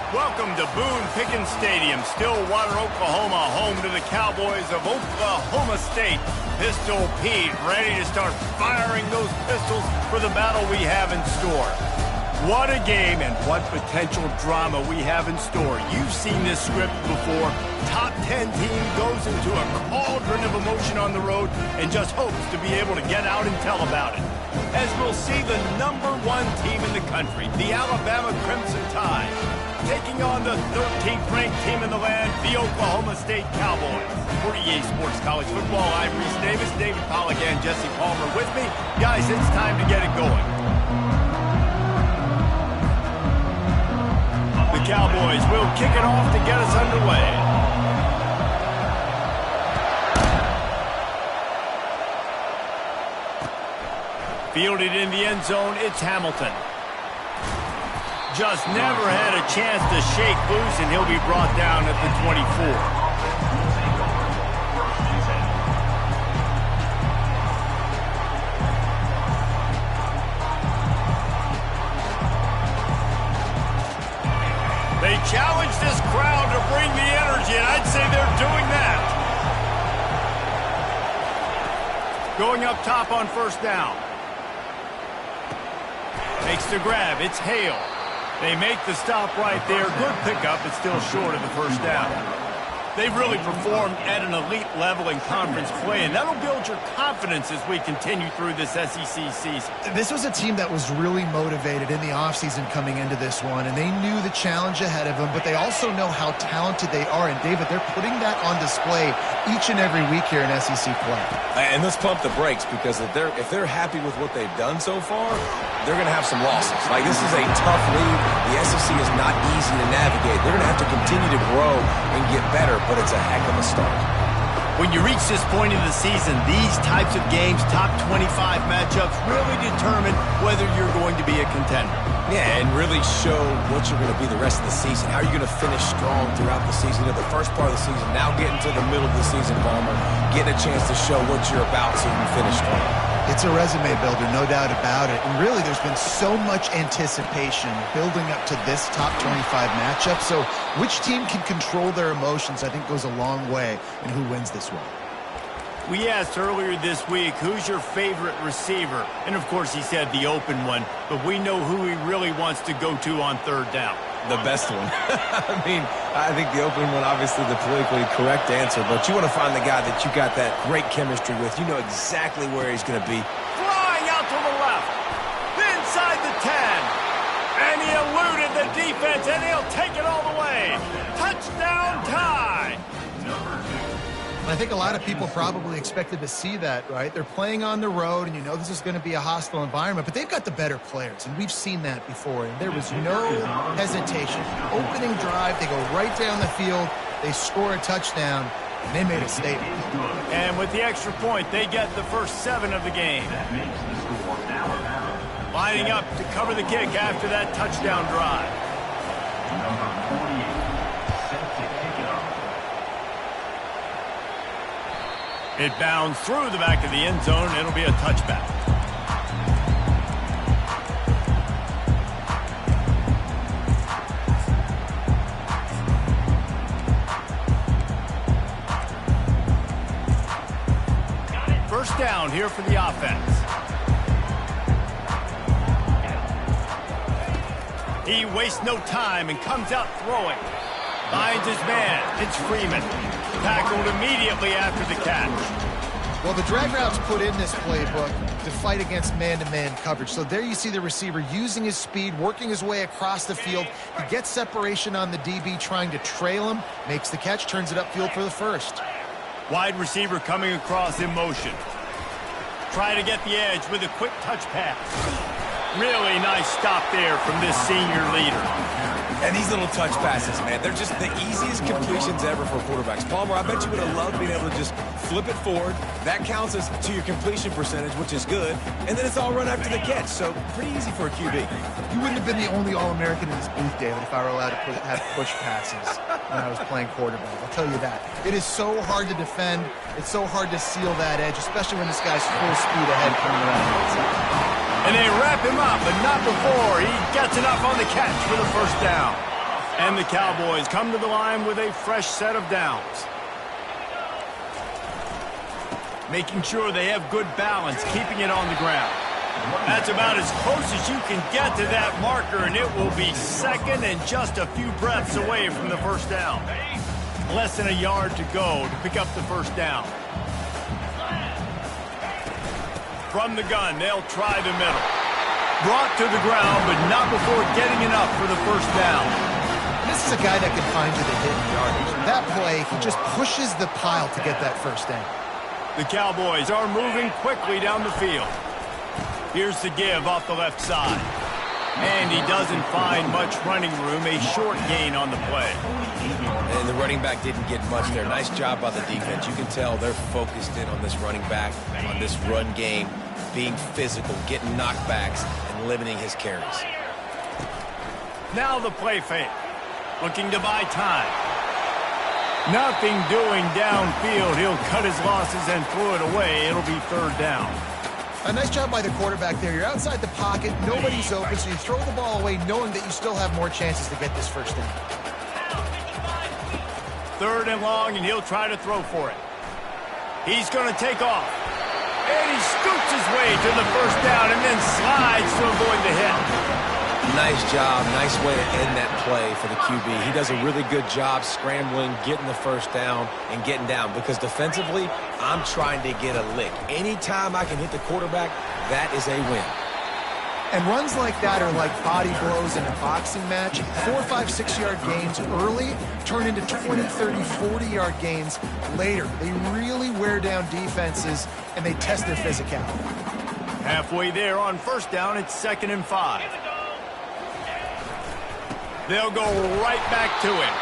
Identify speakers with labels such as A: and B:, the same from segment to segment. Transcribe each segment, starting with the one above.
A: Welcome to Boone Pickens Stadium, Stillwater, Oklahoma, home to the Cowboys of Oklahoma State. Pistol Pete ready to start firing those pistols for the battle we have in store. What a game and what potential drama we have in store. You've seen this script before. Top 10 team goes into a cauldron of emotion on the road and just hopes to be able to get out and tell about it. As we'll see the #1 team in the country, the Alabama Crimson Tide, taking on the 13th ranked team in the land, the Oklahoma State Cowboys. For EA Sports College Football, I'm Reese Davis, David Pollack, and Jesse Palmer with me. Guys, it's time to get it going. The Cowboys will kick it off to get us underway. Fielded in the end zone, it's Hamilton. Just never had a chance to shake loose, and he'll be brought down at the 24. They challenge this crowd to bring the energy, and I'd say they're doing that. Going up top on first down. Makes the grab. It's Hale. They make the stop right there. Good pickup, but still short of the first down. They've really performed at an elite level in conference play, and that'll build your confidence as we continue through this SEC season.
B: This was a team that was really motivated in the offseason coming into this one, and they knew the challenge ahead of them, but they also know how talented they are. And, David, they're putting that on display each and every week here in SEC play.
C: And let's pump the brakes, because if they're happy with what they've done so far, they're going to have some losses. Like, this is a tough league. The SEC is not easy to navigate. They're going to have to continue to grow and get better, but it's a heck of a start.
A: When you reach this point in the season, these types of games, top 25 matchups, really determine whether you're going to be a contender.
C: Yeah, and really show what you're going to be the rest of the season. How are you going to finish strong throughout the season? You know, the first part of the season, now getting to the middle of the season, Palmer, getting a chance to show what you're about so you can finish strong.
B: It's a resume builder, no doubt about it. And really, there's been so much anticipation building up to this top 25 matchup. So which team can control their emotions, I think, goes a long way in who wins this one.
A: We asked earlier this week, who's your favorite receiver? And, of course, he said the open one. But we know who he really wants to go to on third down.
C: The best one. I mean, I think the open one, obviously the politically correct answer, but you want to find the guy that you got that great chemistry with. You know exactly where he's going to be.
A: Flying out to the left, inside the 10, and he eluded the defense, and he'll take it all the way. Touchdown tie.
B: I think a lot of people probably expected to see that, right? They're playing on the road, and you know this is going to be a hostile environment, but they've got the better players, and we've seen that before, and there was no hesitation. Opening drive, they go right down the field, they score a touchdown, and they made a statement.
A: And with the extra point, they get the first 7 of the game. Lining up to cover the kick after that touchdown drive. It bounds through the back of the end zone. It'll be a touchback. First down here for the offense. He wastes no time and comes out throwing. Finds his man. It's Freeman. Tackled immediately after the catch.
B: Well, the drag route's put in this playbook to fight against man-to-man coverage. So there you see the receiver using his speed, working his way across the field. He gets separation on the DB, trying to trail him, makes the catch, turns it upfield for the first.
A: Wide receiver coming across in motion. Try to get the edge with a quick touch pass. Really nice stop there from this senior leader.
C: And these little touch passes, man, they're just the easiest completions ever for quarterbacks. Palmer, I bet you would have loved being able to just flip it forward. That counts as to your completion percentage, which is good. And then it's all run after the catch, so pretty easy for a QB.
B: You wouldn't have been the only All-American in this booth, David, if I were allowed to have push passes when I was playing quarterback. I'll tell you that. It is so hard to defend. It's so hard to seal that edge, especially when this guy's full speed ahead coming around the outside.
A: And they wrap him up, but not before he gets enough on the catch for the first down. And the Cowboys come to the line with a fresh set of downs. Making sure they have good balance, keeping it on the ground. That's about as close as you can get to that marker, and it will be second and just a few breaths away from the first down. Less than a yard to go to pick up the first down. From the gun, they'll try the middle. Brought to the ground, but not before getting enough for the first down.
B: This is a guy that can find you the hidden yardage. That play, he just pushes the pile to get that first down.
A: The Cowboys are moving quickly down the field. Here's the give off the left side. And he doesn't find much running room, a short gain on the play.
C: And the running back didn't get much there. Nice job by the defense. You can tell they're focused in on this running back, on this run game, being physical, getting knockbacks, and limiting his carries.
A: Now the play fake. Looking to buy time. Nothing doing downfield. He'll cut his losses and throw it away. It'll be third down.
B: A nice job by the quarterback there. You're outside the pocket. Nobody's open, so you throw the ball away knowing that you still have more chances to get this first down.
A: Third and long, and he'll try to throw for it. He's going to take off. And he scoots his way to the first down and then slides to avoid the hit.
C: Nice job. Nice way to end that play for the QB. He does a really good job scrambling, getting the first down, and getting down. Because defensively, I'm trying to get a lick. Anytime I can hit the quarterback, that is a win.
B: And runs like that are like body blows in a boxing match. 4, 5, 6-yard gains early turn into 20, 30, 40-yard gains later. They really wear down defenses, and they test their physicality.
A: Halfway there on first down, it's 2nd and 5. They'll go right back to him.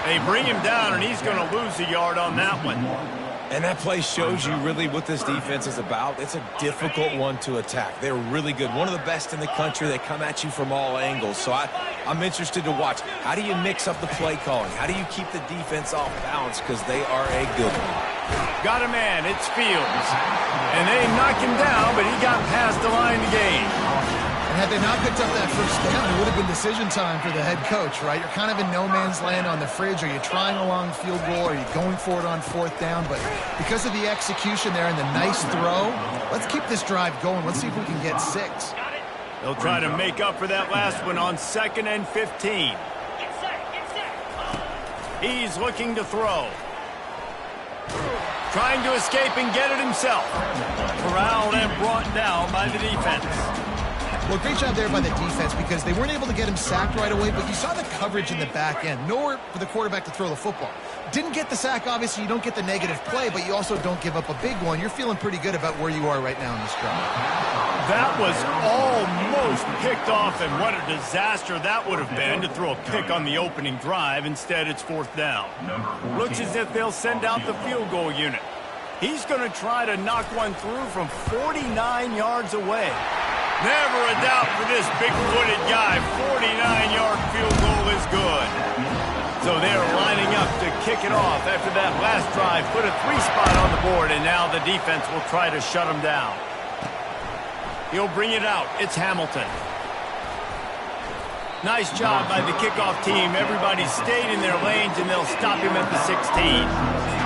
A: They bring him down, and he's going to lose a yard on that one.
C: And that play shows you really what this defense is about. It's a difficult one to attack. They're really good. One of the best in the country. They come at you from all angles. So I'm interested to watch. How do you mix up the play calling? How do you keep the defense off balance? Because they are a good one.
A: Got a man. It's Fields. And they knock him down, but he got past the line to gain.
B: And had they not picked up that first down, it would have been decision time for the head coach, right? You're kind of in no man's land on the fridge. Are you trying a long field goal? Are you going for it on fourth down? But because of the execution there and the nice throw, let's keep this drive going. Let's see if we can get 6.
A: They'll try to make up for that last one on 2nd and 15. He's looking to throw. Trying to escape and get it himself. Corralled and brought down by the defense.
B: Well, great job there by the defense because they weren't able to get him sacked right away, but you saw the coverage in the back end. Nowhere for the quarterback to throw the football. Didn't get the sack, obviously. You don't get the negative play, but you also don't give up a big one. You're feeling pretty good about where you are right now in this drive.
A: That was almost picked off, and what a disaster that would have been to throw a pick on the opening drive. Instead, it's fourth down. Looks as if they'll send out the field goal unit. He's going to try to knock one through from 49 yards away. Never a doubt for this big-footed guy. 49-yard field goal is good. So they're lining up to kick it off after that last drive. Put a 3-spot on the board, and now the defense will try to shut him down. He'll bring it out. It's Hamilton. Nice job by the kickoff team. Everybody stayed in their lanes, and they'll stop him at the 16.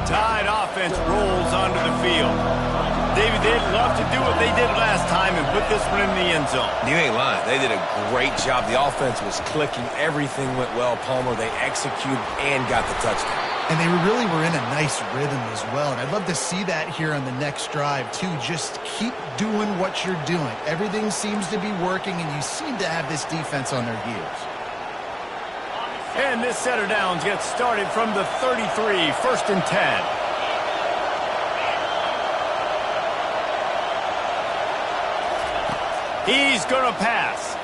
A: Tide offense rolls onto the field. David, they'd love to do what they did last time and put this one in the end zone.
C: You ain't lying. They did a great job. The offense was clicking. Everything went well, Palmer. They executed and got the touchdown.
B: And they really were in a nice rhythm as well. And I'd love to see that here on the next drive, too. Just keep doing what you're doing. Everything seems to be working, and you seem to have this defense on their heels.
A: And this set of downs gets started from the 33, 1st and 10. He's going to pass.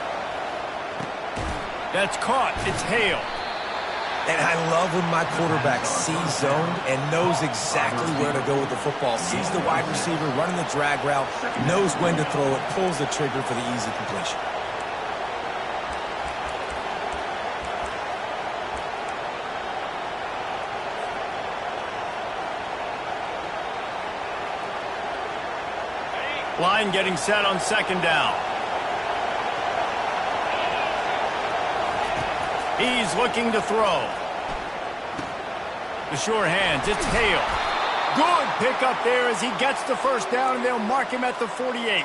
A: That's caught. It's Hale.
C: And I love when my quarterback sees zoned and knows exactly where to go with the football. Sees the wide receiver running the drag route, knows when to throw it, pulls the trigger for the easy completion.
A: Line getting set on second down. He's looking to throw. The sure hands, it's Hale. Good pickup there as he gets the first down, and they'll mark him at the 48.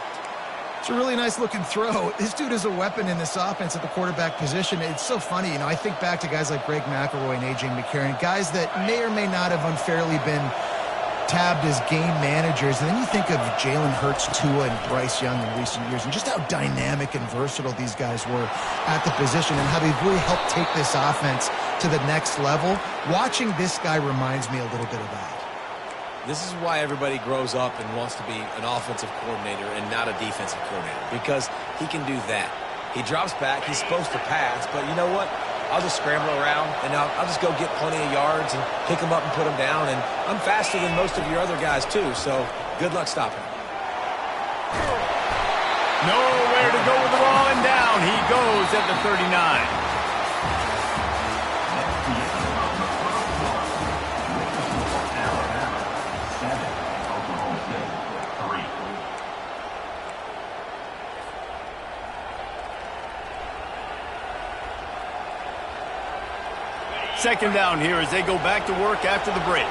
B: It's a really nice-looking throw. This dude is a weapon in this offense at the quarterback position. It's so funny. You know, I think back to guys like Greg McElroy and A.J. McCarron, guys that may or may not have unfairly been tabbed as game managers. And then you think of Jalen Hurts, Tua, and Bryce Young in recent years, and just how dynamic and versatile these guys were at the position and how they've really helped take this offense to the next level. Watching this guy reminds me a little bit of that.
C: This is why everybody grows up and wants to be an offensive coordinator and not a defensive coordinator, because he can do that. He drops back. He's supposed to pass, but you know what? I'll just scramble around, and I'll just go get plenty of yards and pick them up and put them down, and I'm faster than most of your other guys, too, so good luck stopping.
A: Nowhere to go with the ball, and down he goes at the 39. Second down here as they go back to work after the break.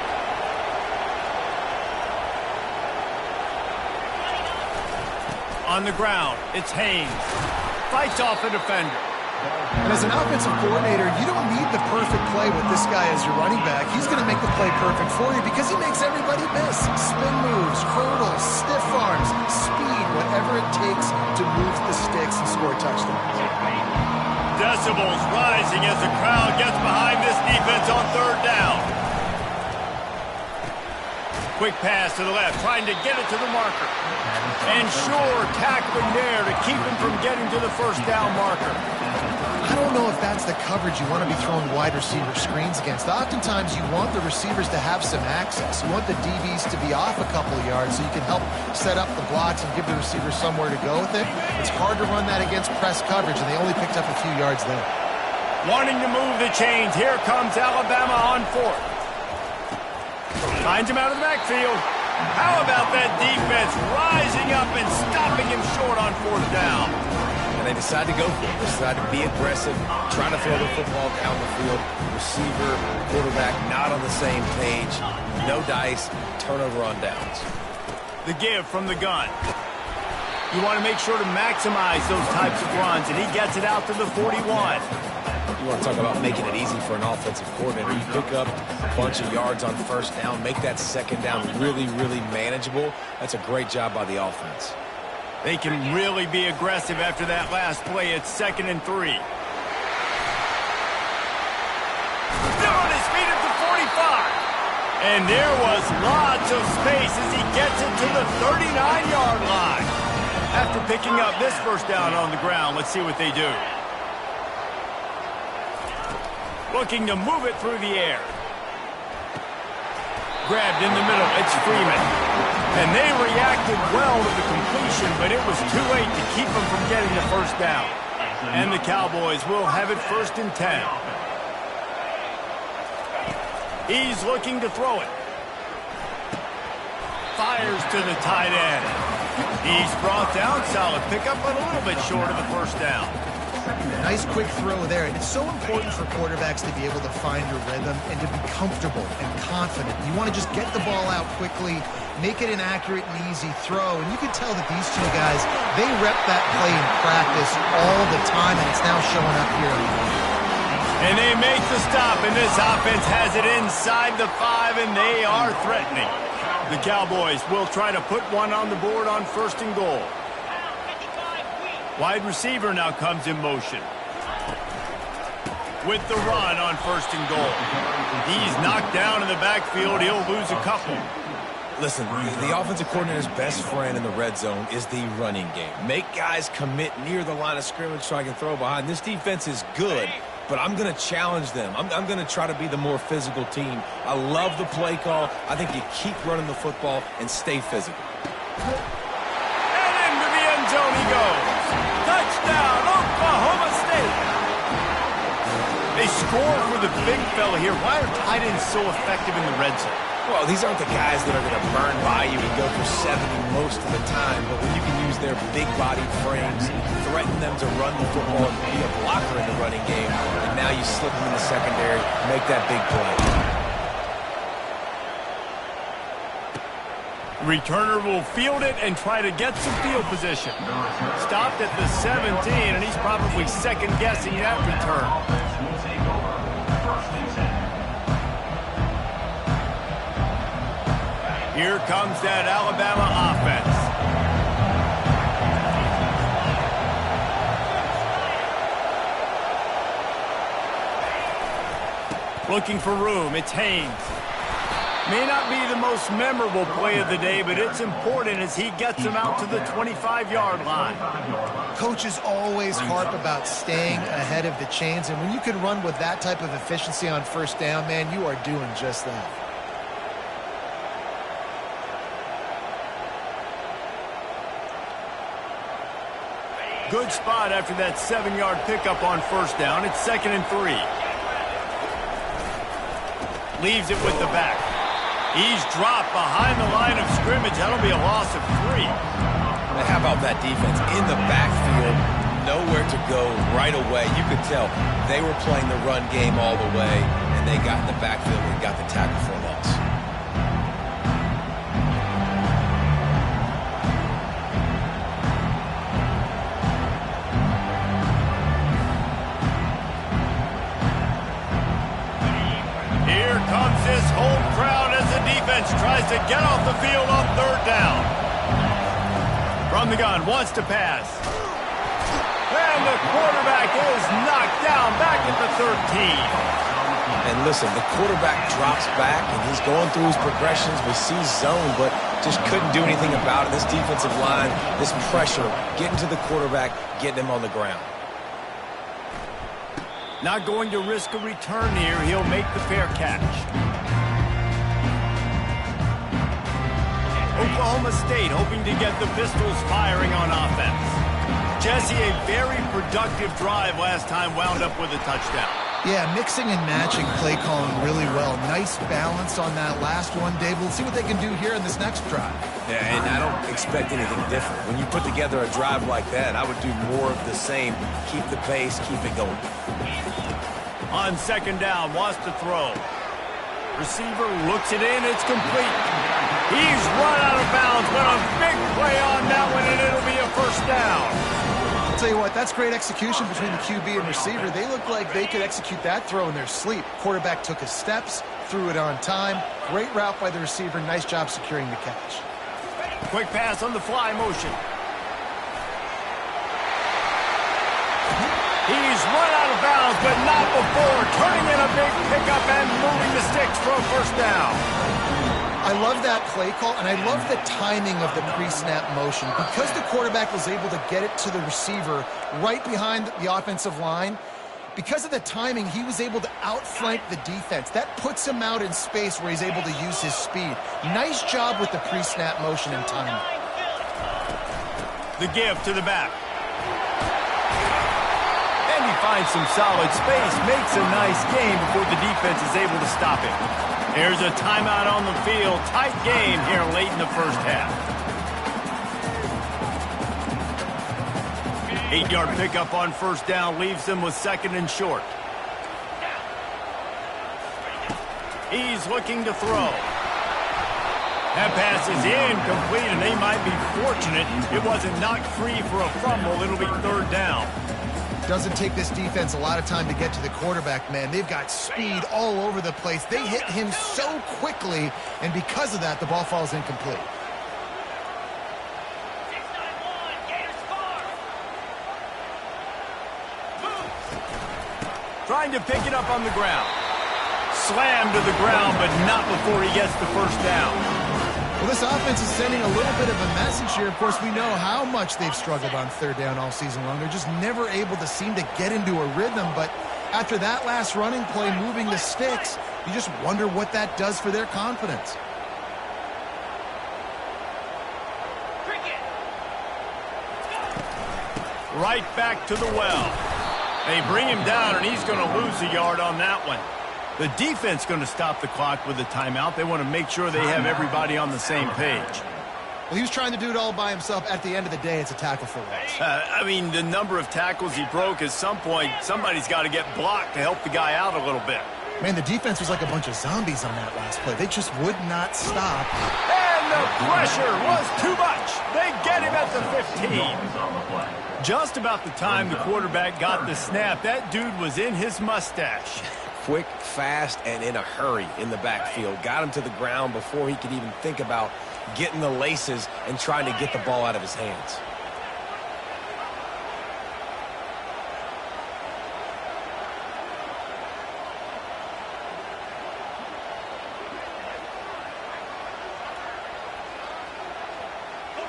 A: On the ground, it's Haynes. Fights off a defender.
B: And as an offensive coordinator, you don't need the perfect play with this guy as your running back. He's going to make the play perfect for you because he makes everybody miss. Spin moves, hurdles, stiff arms, speed, whatever it takes to move the sticks and score touchdowns.
A: Decibels rising as the crowd gets behind this defense on third down. Quick pass to the left, trying to get it to the marker. And sure, tackling there to keep him from getting to the first down marker.
B: I don't know if that's the coverage you want to be throwing wide receiver screens against. Oftentimes, you want the receivers to have some access. You want the DBs to be off a couple of yards so you can help set up the blocks and give the receivers somewhere to go with it. It's hard to run that against press coverage, and they only picked up a few yards there.
A: Wanting to move the chains, here comes Alabama on fourth. Finds him out of the backfield. How about that defense rising up and stopping him short on fourth down?
C: And they decide to go for it. They decide to be aggressive, trying to throw the football down the field. Receiver, quarterback not on the same page. No dice, turnover on downs.
A: The give from the gun. You want to make sure to maximize those types of runs, and he gets it out to the 41.
C: You want to talk about making it easy for an offensive coordinator. You pick up a bunch of yards on first down, make that second down really, really manageable. That's a great job by the offense.
A: They can really be aggressive after that last play. It's 2nd and 3. Still on his feet at the 45. And there was lots of space as he gets it to the 39-yard line. After picking up this first down on the ground, let's see what they do. Looking to move it through the air. Grabbed in the middle, it's Freeman. And they reacted well to the completion, but it was too late to keep them from getting the first down. And the Cowboys will have it 1st and 10. He's looking to throw it. Fires to the tight end. He's brought down, solid pickup, but a little bit short of the first down.
B: Nice quick throw there. And it's so important for quarterbacks to be able to find a rhythm and to be comfortable and confident. You want to just get the ball out quickly, make it an accurate and easy throw. And you can tell that these two guys, they rep that play in practice all the time, and it's now showing up here.
A: And they make the stop, and this offense has it inside the 5, and they are threatening. The Cowboys will try to put one on the board on 1st and goal. Wide receiver now comes in motion. With the run on 1st and goal. He's knocked down in the backfield. He'll lose a couple.
C: Listen, the offensive coordinator's best friend in the red zone is the running game. Make guys commit near the line of scrimmage so I can throw behind. This defense is good, but I'm going to challenge them. I'm going to try to be the more physical team. I love the play call. I think you keep running the football and stay physical.
A: And into the end zone he goes. Touchdown, Oklahoma State. They score for the big fella here. Why are tight ends so effective in the red zone?
C: Well, these aren't the guys that are going to burn by you and go for 70 most of the time, but when you can use their big-bodied frames, threaten them to run the football and be a blocker in the running game, and now you slip them in the secondary, make that big play.
A: Returner will field it and try to get some field position. Stopped at the 17, and he's probably second-guessing that return. Here comes that Alabama offense. Looking for room, it's Haynes. May not be the most memorable play of the day, but it's important as he gets them out to the 25-yard line.
B: Coaches always harp about staying ahead of the chains, and when you can run with that type of efficiency on first down, man, you are doing just that.
A: Good spot after that 7-yard pickup on first down. It's 2nd and 3. Leaves it with the back. He's dropped behind the line of scrimmage. That'll be a loss of 3.
C: Now, how about that defense in the backfield? Nowhere to go right away. You could tell they were playing the run game all the way, and they got in the backfield and got the tackle for a loss.
A: Here comes this home crowd as the defense tries to get off the field on 3rd down. From the gun, wants to pass. And the quarterback is knocked down back at the 13.
C: And listen, the quarterback drops back, and he's going through his progressions. We see zone, but just couldn't do anything about it. This defensive line, this pressure, getting to the quarterback, getting him on the ground.
A: Not going to risk a return here. He'll make the fair catch. Oklahoma State hoping to get the Pistols firing on offense. Jesse, a very productive drive last time, wound up with a touchdown.
B: Yeah, mixing and matching play calling really well. Nice balance on that last one, Dave. We'll see what they can do here in this next drive.
C: Yeah, and I don't expect anything different. When you put together a drive like that, I would do more of the same. Keep the pace, keep it going.
A: On 2nd down, wants to throw. Receiver looks it in, it's complete. He's run out of bounds, but a big play on that one, and it'll be a 1st down.
B: I'll tell you what, that's great execution between the QB and receiver. They look like they could execute that throw in their sleep. Quarterback took his steps, threw it on time. Great route by the receiver. Nice job securing the catch.
A: Quick pass on the fly motion. He's run out of bounds, but not before turning in a big pickup and moving the sticks for a 1st down.
B: I love that play call, and I love the timing of the pre-snap motion. Because the quarterback was able to get it to the receiver right behind the offensive line, because of the timing, he was able to outflank the defense. That puts him out in space where he's able to use his speed. Nice job with the pre-snap motion and timing.
A: The give to the back. And he finds some solid space, makes a nice gain before the defense is able to stop him. There's a timeout on the field. Tight game here late in the 1st half. 8-yard pickup on 1st down leaves them with 2nd and short. He's looking to throw. That pass is incomplete, and they might be fortunate it wasn't knocked free for a fumble. It'll be 3rd down.
B: Doesn't take this defense a lot of time to get to the quarterback, man. They've got speed all over the place. They hit him so quickly, and because of that, the ball falls incomplete.
A: Trying to pick it up on the ground. Slammed to the ground, but not before he gets the 1st down.
B: Well, this offense is sending a little bit of a message here. Of course, we know how much they've struggled on 3rd down all season long. They're just never able to seem to get into a rhythm. But after that last running play, moving the sticks, you just wonder what that does for their confidence. Right back to the well. They bring him down, and he's going to lose a yard on that one.
A: The defense going to stop the clock with a timeout. They want to make sure they have everybody on the same page.
B: Well, he was trying to do it all by himself. At the end of the day, it's a tackle for loss.
A: I mean, the number of tackles he broke, at some point, somebody's got to get blocked to help the guy out a little bit.
B: Man, the defense was like a bunch of zombies on that last play. They just would not stop.
A: And the pressure was too much. They get him at the 15. Just about the time the quarterback got the snap, that dude was in his mustache.
C: Quick, fast, and in a hurry in the backfield. Got him to the ground before he could even think about getting the laces and trying to get the ball out of his hands.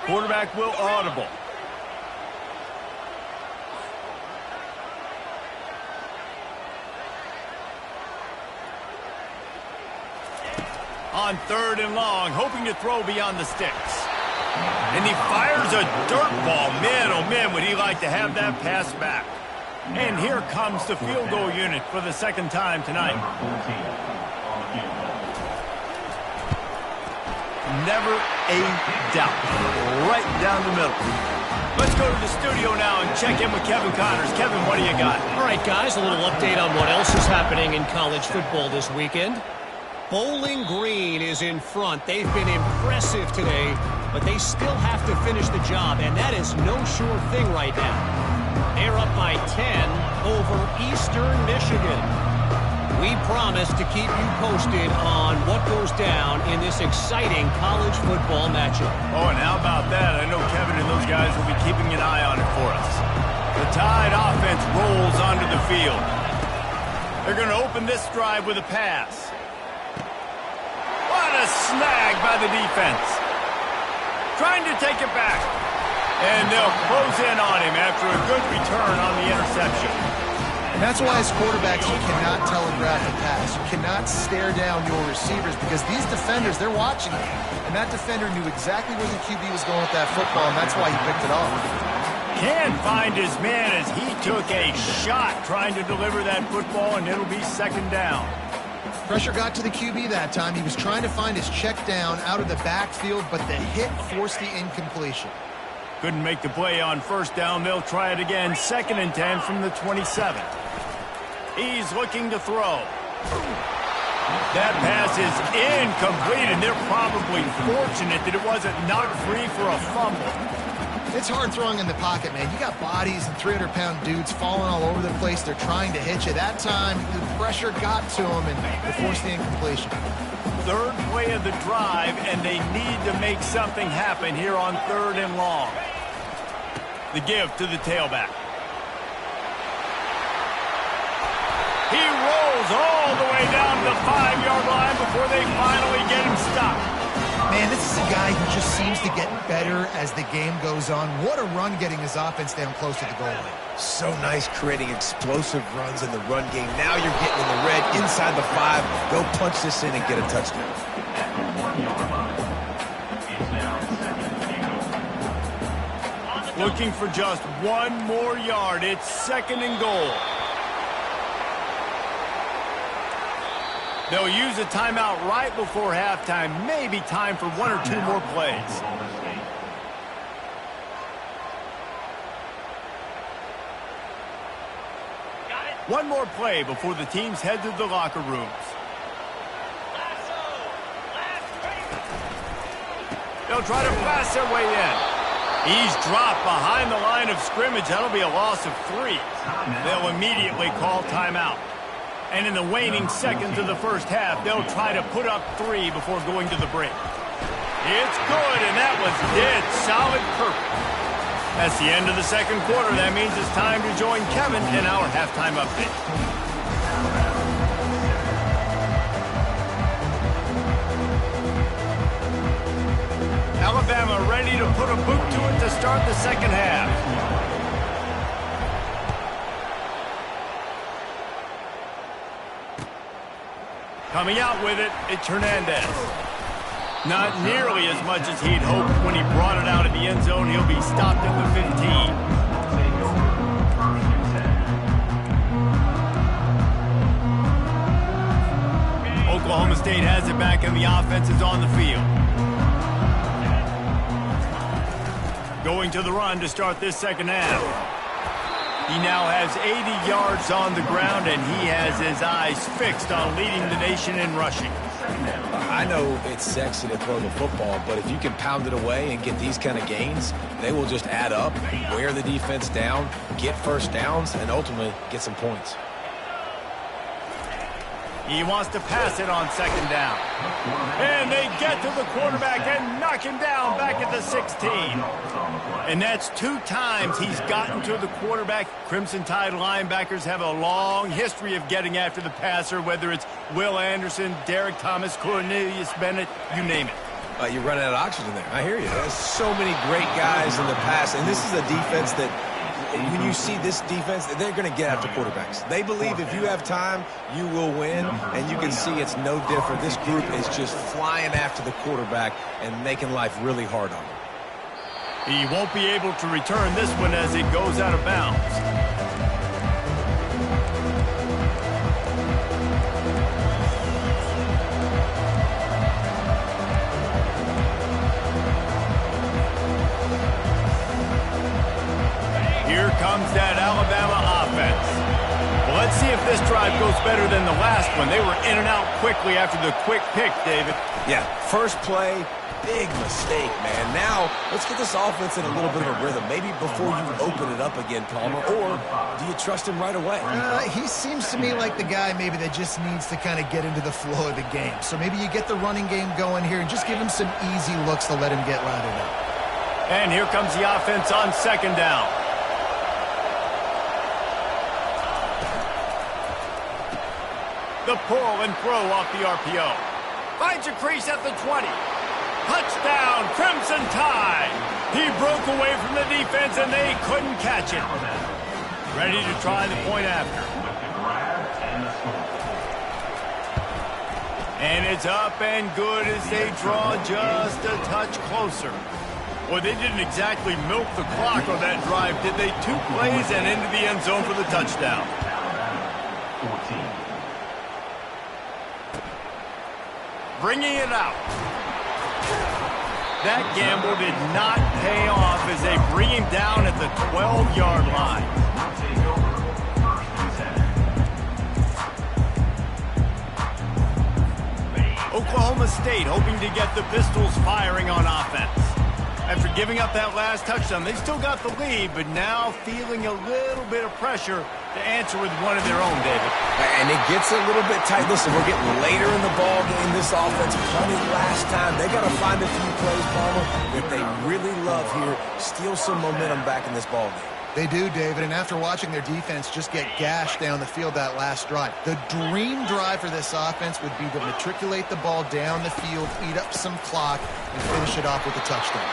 A: Quarterback will audible. On 3rd and long, hoping to throw beyond the sticks. And he fires a dirt ball. Man, oh man, would he like to have that pass back. And here comes the field goal unit for the second time tonight. Never a doubt. Right down the middle. Let's go to the studio now and check in with Kevin Connors. Kevin, what do you got?
D: All right, guys, a little update on what else is happening in college football this weekend. Bowling Green is in front. They've been impressive today, but they still have to finish the job, and that is no sure thing right now. They're up by 10 over Eastern Michigan. We promise to keep you posted on what goes down in this exciting college football matchup.
A: Oh, and how about that? I know Kevin and those guys will be keeping an eye on it for us. The Tide offense rolls onto the field. They're going to open this drive with a pass. What a snag by the defense. Trying to take it back. And they'll close in on him after a good return on the interception.
B: And that's why as quarterbacks, you cannot telegraph a pass. You cannot stare down your receivers because these defenders, they're watching you. And that defender knew exactly where the QB was going with that football, and that's why he picked it off.
A: Can't find his man as he took a shot trying to deliver that football, and it'll be second down.
B: Pressure got to the QB that time. He was trying to find his check down out of the backfield, but the hit forced the incompletion.
A: Couldn't make the play on first down. They'll try it again. 2nd and 10 from the 27. He's looking to throw. That pass is incomplete, and they're probably fortunate that it wasn't knocked free for a fumble.
B: It's hard throwing in the pocket, man. You got bodies and 300-pound dudes falling all over the place. They're trying to hit you. That time, the pressure got to him, and it forced the incompletion.
A: 3rd play of the drive, and they need to make something happen here on 3rd and long. The give to the tailback. He rolls all the way down to the 5-yard line before they finally get him stopped.
B: Man, this is a guy who just seems to get better as the game goes on. What a run getting his offense down close to the goal line.
C: So nice creating explosive runs in the run game. Now you're getting in the red inside the 5. Go punch this in and get a touchdown.
A: Looking for just 1 more yard. It's 2nd and goal. They'll use a timeout right before halftime. Maybe time for 1 or 2 more plays. One more play before the teams head to the locker rooms. They'll try to pass their way in. He's dropped behind the line of scrimmage. That'll be a loss of 3. They'll immediately call timeout. And in the waning seconds of the first half, they'll try to put up 3 before going to the break. It's good, and that was dead solid purple. That's the end of the 2nd quarter. That means it's time to join Kevin in our halftime update. Alabama ready to put a boot to it to start the 2nd half. Coming out with it, it's Hernandez. Not nearly as much as he'd hoped when he brought it out of the end zone. He'll be stopped at the 15. Oklahoma State has it back and the offense is on the field. Going to the run to start this second half. He now has 80 yards on the ground, and he has his eyes fixed on leading the nation in rushing.
C: I know it's sexy to throw the football, but if you can pound it away and get these kind of gains, they will just add up, wear the defense down, get first downs, and ultimately get some points.
A: He wants to pass it on second down. And they get to the quarterback and knock him down back at the 16. And that's 2 times he's gotten to the quarterback. Crimson Tide linebackers have a long history of getting after the passer, whether it's Will Anderson, Derek Thomas, Cornelius Bennett, you name it.
C: You're running out of oxygen there. I hear you. There's so many great guys in the past, and this is a defense that when you see this defense, they're going to get after quarterbacks. They believe if you have time, you will win, and you can see it's no different. This group is just flying after the quarterback and making life really hard on him.
A: He won't be able to return this one as it goes out of bounds. Here comes that Alabama offense. Well, let's see if this drive goes better than the last one. They were in and out quickly after the quick pick, David.
C: Yeah, first play, big mistake, man. Now, let's get this offense in a little bit of a rhythm. Maybe before you open it up again, Palmer, or do you trust him right away?
B: He seems to me like the guy maybe that just needs to kind of get into the flow of the game. So maybe you get the running game going here and just give him some easy looks to let him get lathered up.
A: And here comes the offense on second down. The pull and throw off the RPO. Finds a crease at the 20. Touchdown, Crimson Tide. He broke away from the defense, and they couldn't catch it. Ready to try the point after. And it's up and good as they draw just a touch closer. Well, they didn't exactly milk the clock on that drive, did they? 2 plays and into the end zone for the touchdown. 14. Bringing it out. That gamble did not pay off as they bring him down at the 12-yard line. Oklahoma State hoping to get the Pistols firing on offense. After giving up that last touchdown, they still got the lead, but now feeling a little bit of pressure to answer with one of their own, David.
C: And it gets a little bit tight. Listen, we're getting later in the ball game. This offense punted last time. They got to find a few plays, Palmer, that they really love here. Steal some momentum back in this ball game.
B: They do, David, and after watching their defense just get gashed down the field that last drive, the dream drive for this offense would be to matriculate the ball down the field, eat up some clock, and finish it off with a touchdown.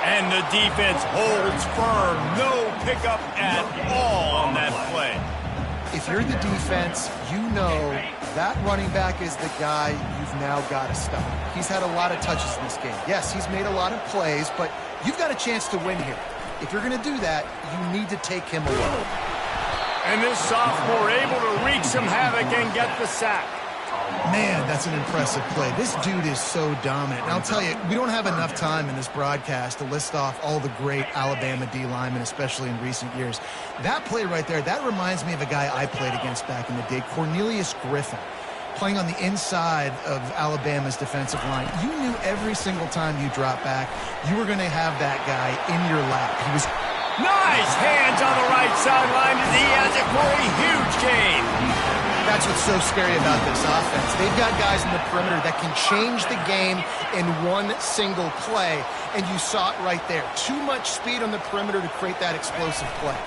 A: And the defense holds firm. No pickup at all on that play.
B: If you're the defense, you know that running back is the guy you've now got to stop. He's had a lot of touches in this game. Yes, he's made a lot of plays, but you've got a chance to win here. If you're going to do that, you need to take him away.
A: And this sophomore able to wreak some havoc and get the sack.
B: Man, that's an impressive play. This dude is so dominant. And I'll tell you, we don't have enough time in this broadcast to list off all the great Alabama D linemen, especially in recent years. That play right there, that reminds me of a guy I played against back in the day, Cornelius Griffin, playing on the inside of Alabama's defensive line. You knew every single time you dropped back, you were going to have that guy in your lap. He was...
A: Nice hands on the right sideline as he has it for a huge gain.
B: That's what's so scary about this offense. They've got guys in the perimeter that can change the game in one single play, and you saw it right there. Too much speed on the perimeter to create that explosive play.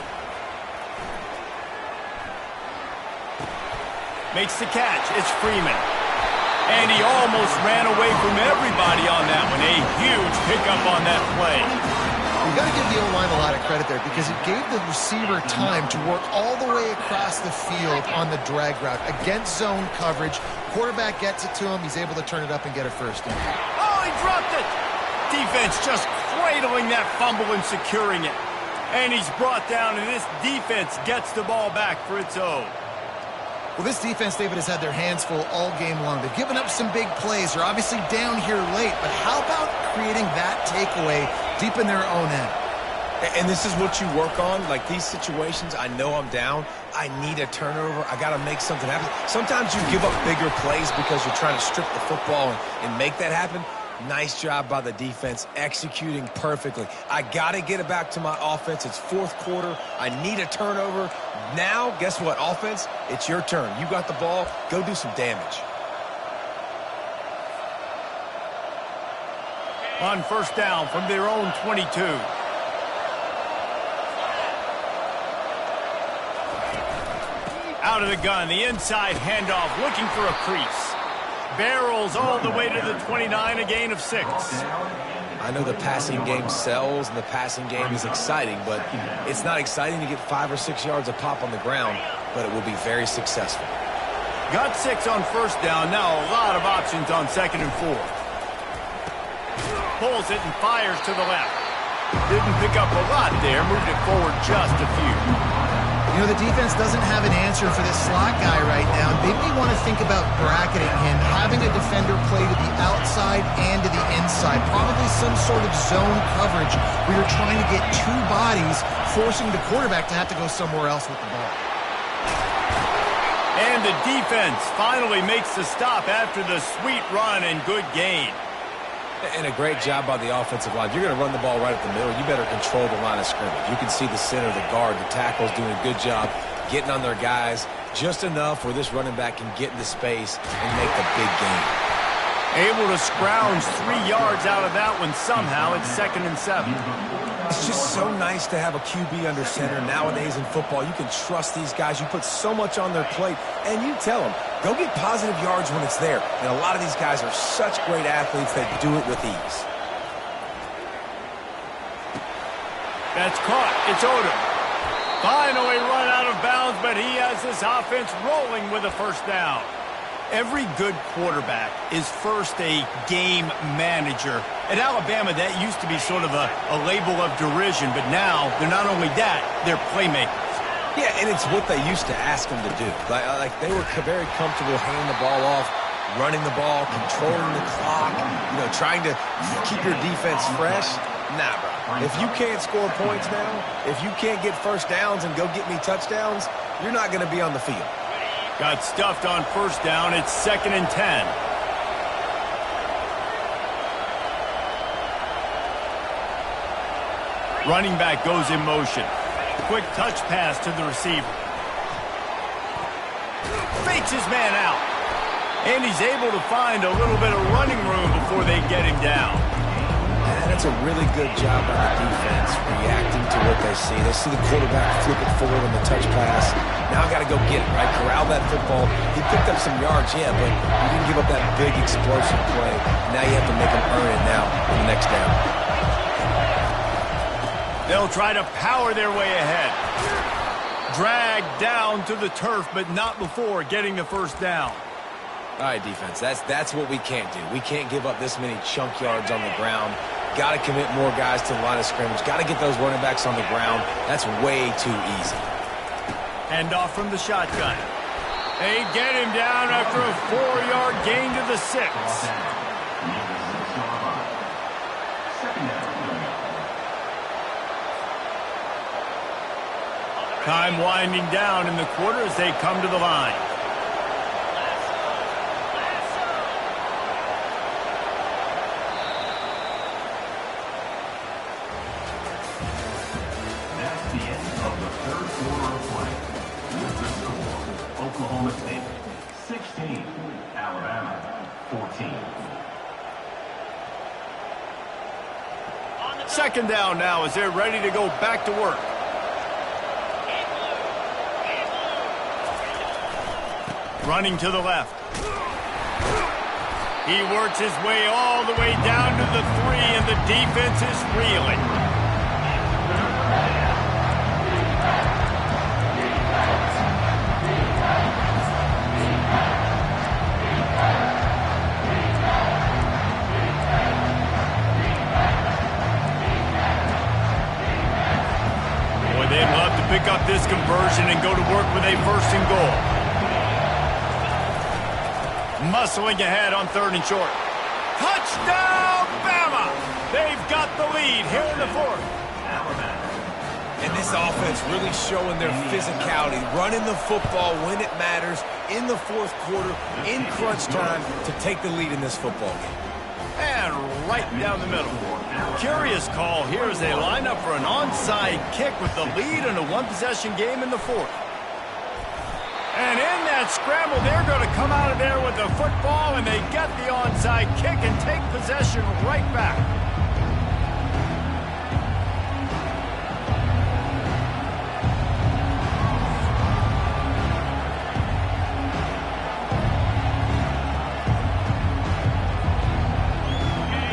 A: Makes the catch. It's Freeman. And he almost ran away from everybody on that one. A huge pickup on that play.
B: You've got to give the O-line a lot of credit there because it gave the receiver time to work all the way across the field on the drag route against zone coverage. Quarterback gets it to him. He's able to turn it up and get a first down.
A: Oh, he dropped it. Defense just cradling that fumble and securing it. And he's brought down, and this defense gets the ball back for its own.
B: Well, this defense, David, has had their hands full all game long. They've given up some big plays. They're obviously down here late, but how about creating that takeaway deep in their own end?
C: And this is what you work on. Like these situations, I know I'm down. I need a turnover. I got to make something happen. Sometimes you give up bigger plays because you're trying to strip the football and make that happen. Nice job by the defense, executing perfectly. I got to get it back to my offense. It's fourth quarter. I need a turnover. Now, guess what, offense? It's your turn. You got the ball. Go do some damage.
A: On first down from their own 22. Out of the gun, the inside handoff, looking for a crease. Barrels all the way to the 29, a gain of 6.
C: I know the passing game sells and the passing game is exciting, but it's not exciting to get 5 or 6 yards a pop on the ground, but it will be very successful.
A: Got 6 on first down. Now a lot of options on second and 4. Pulls it and fires to the left. Didn't pick up a lot there. Moved it forward just a few.
B: You know, the defense doesn't have an answer for this slot guy right now. They may want to think about bracketing him, having a defender play to the outside and to the inside. Probably some sort of zone coverage where you're trying to get 2 bodies, forcing the quarterback to have to go somewhere else with the ball.
A: And the defense finally makes the stop after the sweet run and good gain.
C: And a great job by the offensive line. You're going to run the ball right at the middle. You better control the line of scrimmage. You can see the center, the guard, the tackle's doing a good job getting on their guys just enough where this running back can get into space and make the big gain.
A: Able to scrounge 3 yards out of that one somehow. It's second and 7.
C: It's just so nice to have a QB under center. Nowadays in football, you can trust these guys. You put so much on their plate, and you tell them, go get positive yards when it's there. And a lot of these guys are such great athletes that do it with ease.
A: That's caught. It's Odom. Finally run out of bounds, but he has this offense rolling with a first down. Every good quarterback is first a game manager. At Alabama, that used to be sort of a label of derision, but now they're not only that, they're playmakers.
C: Yeah, and it's what they used to ask them to do. Like they were very comfortable handing the ball off, running the ball, controlling the clock, trying to keep your defense fresh. Nah, bro. If you can't score points now, if you can't get first downs and go get me touchdowns, you're not going to be on the field.
A: Got stuffed on first down. It's second and 10. Running back goes in motion. Quick touch pass to the receiver. Fakes his man out. And he's able to find a little bit of running room before they get him down.
C: And that's a really good job by the defense, reacting to what they see. They see the quarterback flip it forward on the touch pass. Now I got to go get it, right? Corral that football. He picked up some yards, yeah, but he didn't give up that big explosive play. Now you have to make him earn it now in the next down.
A: They'll try to power their way ahead. Dragged down to the turf, but not before getting the first down.
C: All right, defense, that's what we can't do. We can't give up this many chunk yards on the ground. Got to commit more guys to the line of scrimmage. Got to get those running backs on the ground. That's way too easy.
A: Handoff from the shotgun. They get him down after a 4-yard gain to the 6. Time winding down in the quarter as they come to the line.
E: That's the end of the third quarter of play. With the score, Oklahoma State 16, Alabama 14.
A: Second down now as they're ready to go back to work. Running to the left. He works his way all the way down to the 3, and the defense is reeling. Boy, they'd love to pick up this conversion and go to work with a 1st and goal. Muscling ahead on 3rd and short. Touchdown, Bama! They've got the lead here in the 4th.
C: And this offense really showing their physicality, running the football when it matters, in the 4th quarter, in crunch time, to take the lead in this football game.
A: And right down the middle. Curious call here as they line up for an onside kick with the lead in a one-possession game in the 4th. And in that scramble, they're going to come out of there with the football, and they get the onside kick and take possession right back.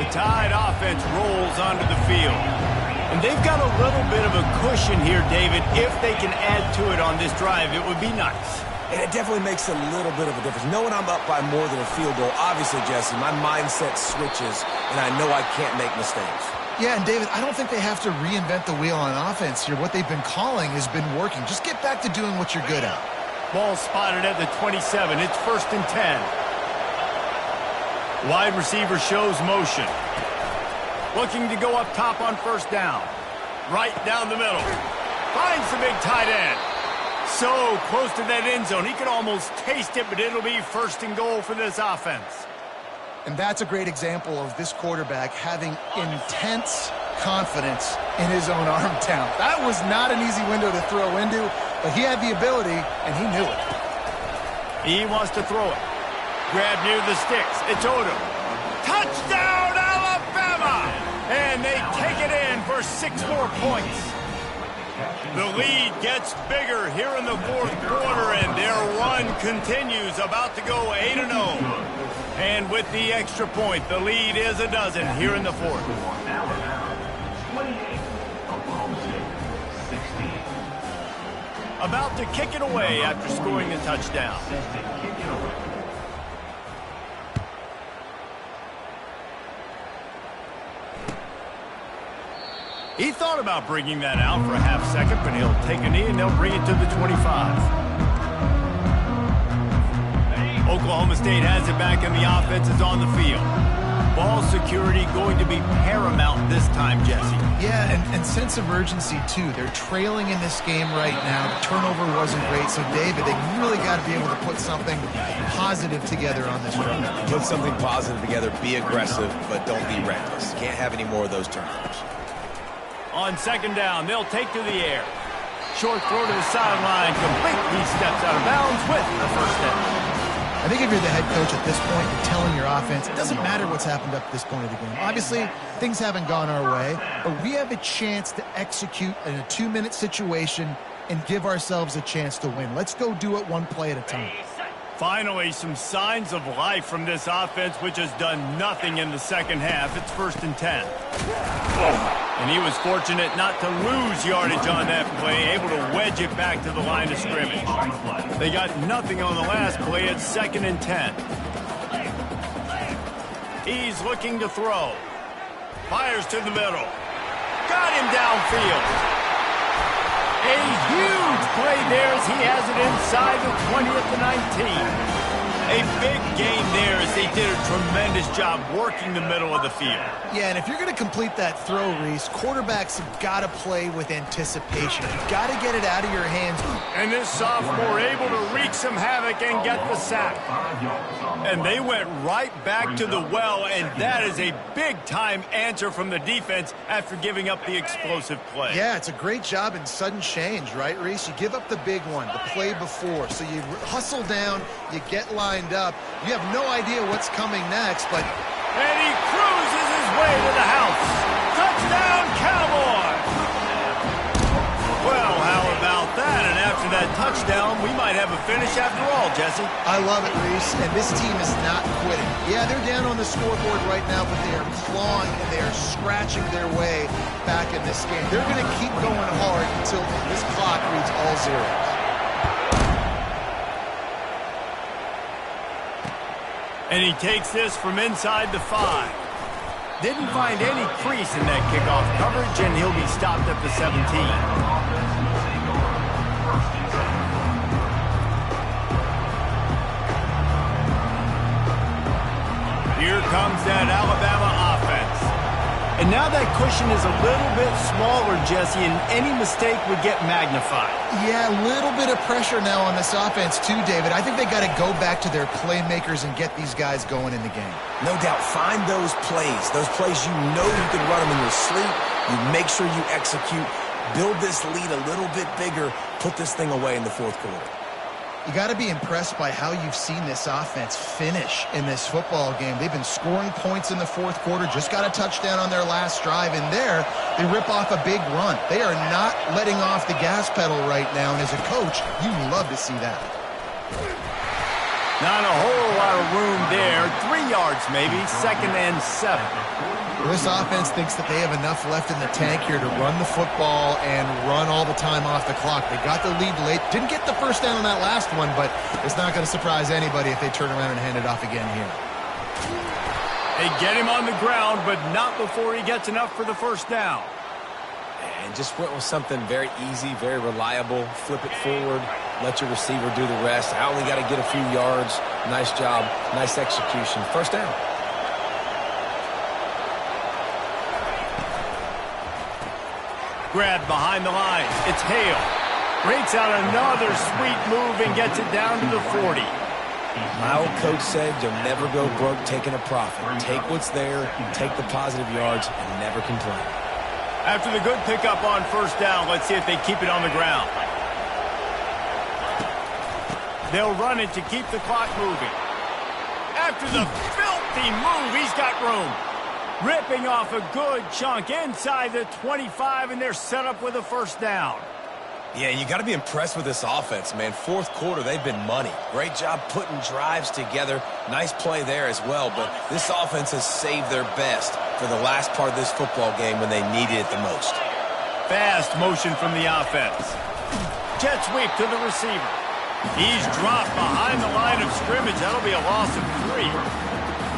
A: The Tide offense rolls onto the field. And they've got a little bit of a cushion here, David. If they can add to it on this drive, it would be nice.
C: And it definitely makes a little bit of a difference. Knowing I'm up by more than a field goal, obviously, Jesse, my mindset switches, and I know I can't make mistakes.
B: Yeah, and David, I don't think they have to reinvent the wheel on offense here. What they've been calling has been working. Just get back to doing what you're good at.
A: Ball spotted at the 27. It's 1st and 10. Wide receiver shows motion. Looking to go up top on 1st down. Right down the middle. Finds the big tight end. So close to that end zone. He could almost taste it, but it'll be 1st and goal for this offense.
B: And that's a great example of this quarterback having intense confidence in his own arm talent. That was not an easy window to throw into, but he had the ability, and he knew it.
A: He wants to throw it. Grab near the sticks. It's Odom. Touchdown, Alabama! And they take it in for 6 more points. The lead gets bigger here in the 4th quarter, and their run continues, about to go 8-0. And with the extra point, the lead is a dozen here in the 4th.
E: 28, Oklahoma State, 16.
A: About to kick it away after scoring a touchdown. He thought about bringing that out for a half second, but he'll take a knee and they'll bring it to the 25. Oklahoma State has it back and the offense is on the field. Ball security going to be paramount this time, Jesse.
B: Yeah, and sense of urgency, too. They're trailing in this game right now. The turnover wasn't great, so, David, they really got to be able to put something positive together on this run.
C: Put something positive together, be aggressive, but don't be reckless. Can't have any more of those turnovers.
A: On 2nd down, they'll take to the air. Short throw to the sideline, complete. He steps out of bounds with the 1st down.
B: I think if you're the head coach at this point, you're telling your offense, it doesn't matter what's happened up to this point of the game. Obviously, things haven't gone our way, but we have a chance to execute in a 2-minute situation and give ourselves a chance to win. Let's go do it one play at a time.
A: Finally, some signs of life from this offense, which has done nothing in the 2nd half. It's 1st and 10. And he was fortunate not to lose yardage on that play, able to wedge it back to the line of scrimmage. They got nothing on the last play. It's 2nd and 10. He's looking to throw. Fires to the middle. Got him downfield. A huge play there as he has it inside the 20 at the 19. A big gain there as they did a tremendous job working the middle of the field.
B: Yeah, and if you're going to complete that throw, Reese, quarterbacks have got to play with anticipation. You've got to get it out of your hands.
A: And this sophomore able to wreak some havoc and get the sack. And they went right back to the well, and that is a big-time answer from the defense after giving up the explosive play.
B: Yeah, it's a great job in sudden change, right, Reese? You give up the big one, the play before, so you hustle down, you get lined up. You have no idea what's coming next, but...
A: And he cruises his way to the house. Touchdown, Cowboys! Well, how about that? And after that touchdown, we might have a finish after all, Jesse.
B: I love it, Reese, and this team is not quitting. Yeah, they're down on the scoreboard right now, but they are clawing and they are scratching their way back in this game. They're going to keep going hard until this clock reads all zeros.
A: And he takes this from inside the 5. Didn't find any crease in that kickoff coverage, and he'll be stopped at the 17. comes that Alabama offense.
F: And now that cushion is a little bit smaller, Jesse, and any mistake would get magnified.
B: Yeah, a little bit of pressure now on this offense too, David. I think they got to go back to their playmakers and get these guys going in the game.
C: No doubt. Find those plays you know you can run them in your sleep. You make sure you execute. Build this lead a little bit bigger. Put this thing away in the fourth quarter.
B: You got to be impressed by how you've seen this offense finish in this football game. They've been scoring points in the fourth quarter, just got a touchdown on their last drive, and there they rip off a big run. They are not letting off the gas pedal right now, and as a coach, you love to see that.
A: Not a whole lot of room there. 3 yards maybe, 2nd and 7.
B: This offense thinks that they have enough left in the tank here to run the football and run all the time off the clock. They got the lead late. Didn't get the first down on that last one, but it's not going to surprise anybody if they turn around and hand it off again here.
A: They get him on the ground, but not before he gets enough for the first down.
C: And just went with something very easy, very reliable. Flip it forward. Let your receiver do the rest. I only got to get a few yards. Nice job. Nice execution. First down.
A: Grab behind the lines. It's Hale. Breaks out another sweet move and gets it down to the 40.
C: My old coach said you'll never go broke taking a profit. Take what's there, take the positive yards, and never complain.
A: After the good pickup on first down, let's see if they keep it on the ground. They'll run it to keep the clock moving. After the filthy move, he's got room. Ripping off a good chunk inside the 25, and they're set up with a first down.
C: Yeah, you got to be impressed with this offense, man. Fourth quarter, they've been money. Great job putting drives together. Nice play there as well, but this offense has saved their best for the last part of this football game when they needed it the most.
A: Fast motion from the offense. Jet sweep to the receiver. He's dropped behind the line of scrimmage. That'll be a loss of 3.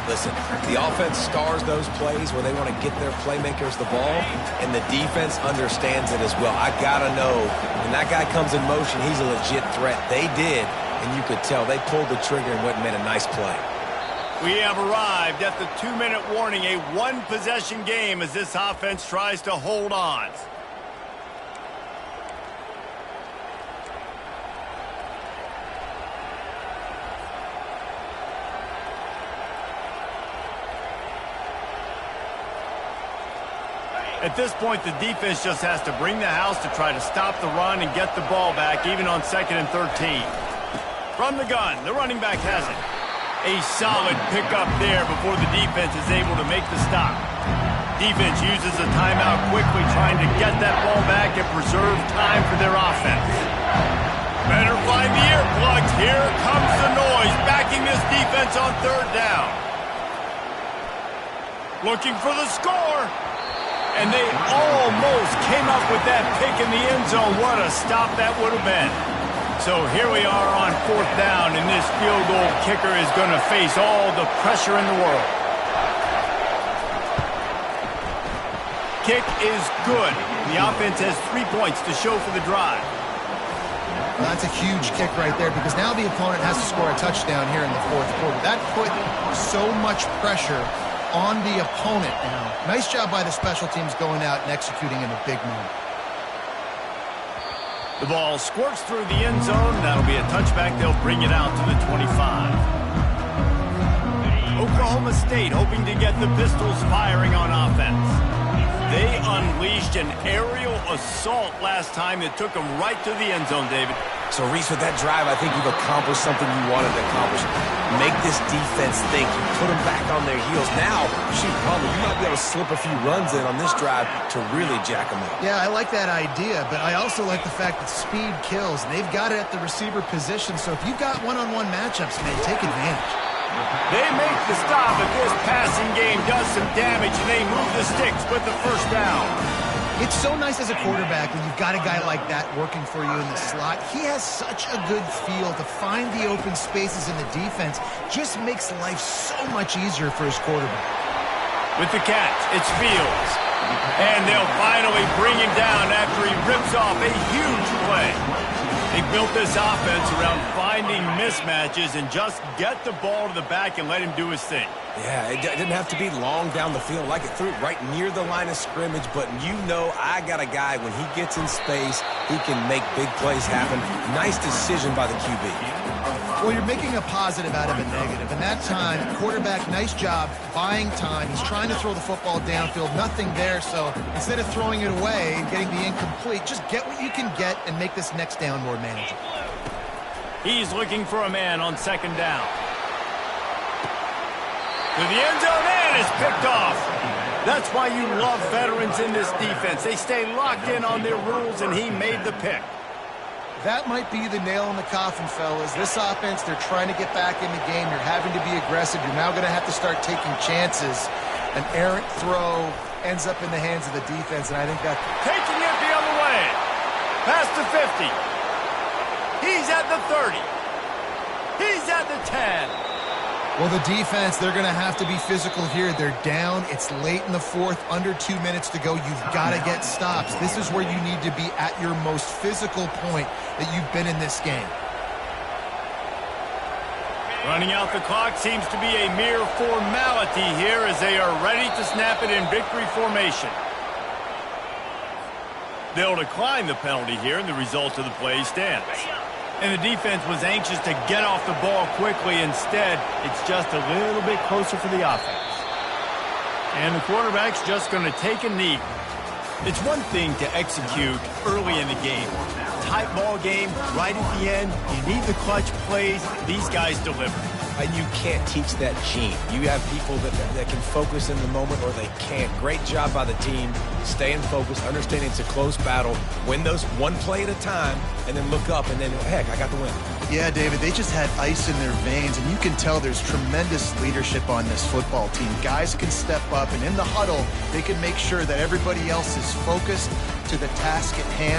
C: Listen, the offense stars those plays where they want to get their playmakers the ball, and the defense understands it as well. I got to know, when that guy comes in motion, he's a legit threat. They did, and you could tell they pulled the trigger and went and made a nice play.
A: We have arrived at the 2-minute warning, a one-possession game as this offense tries to hold on. At this point, the defense just has to bring the house to try to stop the run and get the ball back, even on 2nd and 13. From the gun, the running back has it. A solid pickup there before the defense is able to make the stop. Defense uses a timeout quickly, trying to get that ball back and preserve time for their offense. Better find the earplugs. Here comes the noise, backing this defense on 3rd down. Looking for the score. And they almost came up with that pick in the end zone. What a stop that would have been. So here we are on 4th down, and this field goal kicker is going to face all the pressure in the world. Kick is good. The offense has 3 points to show for the drive.
B: Well, that's a huge kick right there because now the opponent has to score a touchdown here in the fourth quarter. That put so much pressure on the opponent now. Nice job by the special teams going out and executing in a big moment.
A: The ball squirts through the end zone. That'll be a touchback. They'll bring it out to the 25. Oklahoma State hoping to get the Pistols firing on offense. They unleashed an aerial assault last time that took them right to the end zone, David.
C: So, Reese, with that drive, I think you've accomplished something you wanted to accomplish. Make this defense think. You put them back on their heels. Now, shoot, probably you might be able to slip a few runs in on this drive to really jack them up.
B: Yeah, I like that idea, but I also like the fact that speed kills. They've got it at the receiver position, so if you've got one-on-one matchups, man, take advantage.
A: They make the stop, but this passing game does some damage, and they move the sticks with the first down.
B: It's so nice as a quarterback when you've got a guy like that working for you in the slot. He has such a good feel to find the open spaces in the defense. Just makes life so much easier for his quarterback.
A: With the catch, it's Fields. And they'll finally bring him down after he rips off a huge play. They built this offense around finding mismatches and just get the ball to the back and let him do his thing.
C: Yeah, it didn't have to be long down the field. Like it threw it right near the line of scrimmage, but you know I got a guy, when he gets in space, he can make big plays happen. Nice decision by the QB.
B: Well, you're making a positive out of a negative. And that time, quarterback, nice job buying time. He's trying to throw the football downfield. Nothing there. So instead of throwing it away and getting the incomplete, just get what you can get and make this next down more manageable.
A: He's looking for a man on second down. To the end zone, and is picked off. That's why you love veterans in this defense. They stay locked in on their rules, and he made the pick.
B: That might be the nail in the coffin, fellas. This offense, they're trying to get back in the game. You're having to be aggressive. You're now going to have to start taking chances. An errant throw ends up in the hands of the defense, and I think that...
A: Taking it the other way. Past the 50. He's at the 30. He's at the 10.
B: Well, the defense, they're going to have to be physical here. They're down. It's late in the fourth, under 2 minutes to go. You've got to get stops. This is where you need to be at your most physical point that you've been in this game.
A: Running out the clock seems to be a mere formality here as they are ready to snap it in victory formation. They'll decline the penalty here, and the result of the play stands. And the defense was anxious to get off the ball quickly. Instead, it's just a little bit closer for the offense. And the quarterback's just going to take a knee. It's one thing to execute early in the game. Tight ball game, right at the end. You need the clutch plays. These guys deliver.
C: And you can't teach that gene. You have people that can focus in the moment or they can't. Great job by the team, staying focused, understanding it's a close battle, win those one play at a time, and then look up and then, heck, I got the win.
B: Yeah, David, they just had ice in their veins, and you can tell there's tremendous leadership on this football team. Guys can step up, and in the huddle, they can make sure that everybody else is focused to the task at hand.